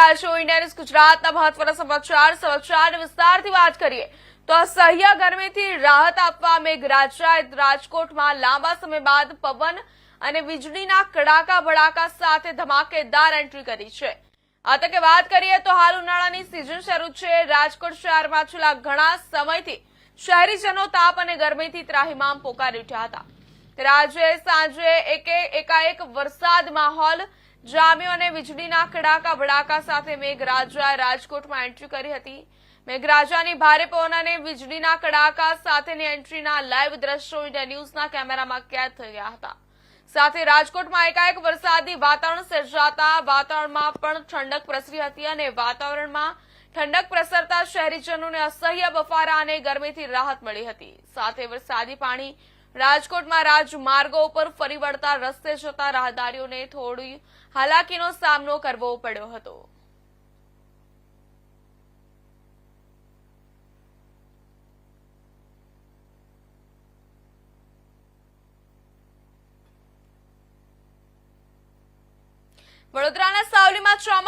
રહ્યા છો India news ગુજરાતના મહત્વના સમાચાર વિસ્તારથી વાત કરીએ તો અસહ્ય ગરમીથી રાહત આપવા મેઘરાજાએ રાજકોટમાં લાંબા સમય બાદ પવન અને વીજળીના કડાકા ભડાકા સાથે ધમાકેદાર એન્ટ્રી કરી છે। આ તકે વાત કરીએ તો હાલ ઉનાળાની સિઝન શરૂ છે। રાજકોટ શહેરમાં છેલ્લા ઘણા સમયથી શહેરીજનો તાપ અને ગરમીથી ત્રાહિમામ પોકારી ઉઠ્યા હતા। ત્યારે આજે સાંજે એકાએક વરસાદ માહોલ જામ્યો અને વીજળીના કડાકા ભડાકા સાથે મેઘરાજાએ રાજકોટમાં એન્ટ્રી કરી હતી। મેઘરાજાની ભારે પવન અને વીજળીના કડાકા સાથેની એન્ટ્રીના લાઈવ દ્રશ્યો ઇન્ડિયા ન્યૂઝના કેમેરામાં કેદ થઈ ગયા હતા। સાથે રાજકોટમાં એકાએક વરસાદી વાતાવરણ સર્જાતા વાતાવરણમાં પણ ઠંડક પ્રસરી હતી અને વાતાવરણમાં ઠંડક પ્રસરતા શહેરીજનોને અસહ્ય બફારા અને ગરમીથી રાહત મળી હતી। સાથે વરસાદી પાણી રાજકોટમાં રાજમાર્ગો ઉપર ફરી વળતા રસ્તે જતા રાહદારીઓને થોડી હાલાકીનો સામનો કરવો પડ્યો હતો। વડોદરાના સાવલીમાં ચોમાસા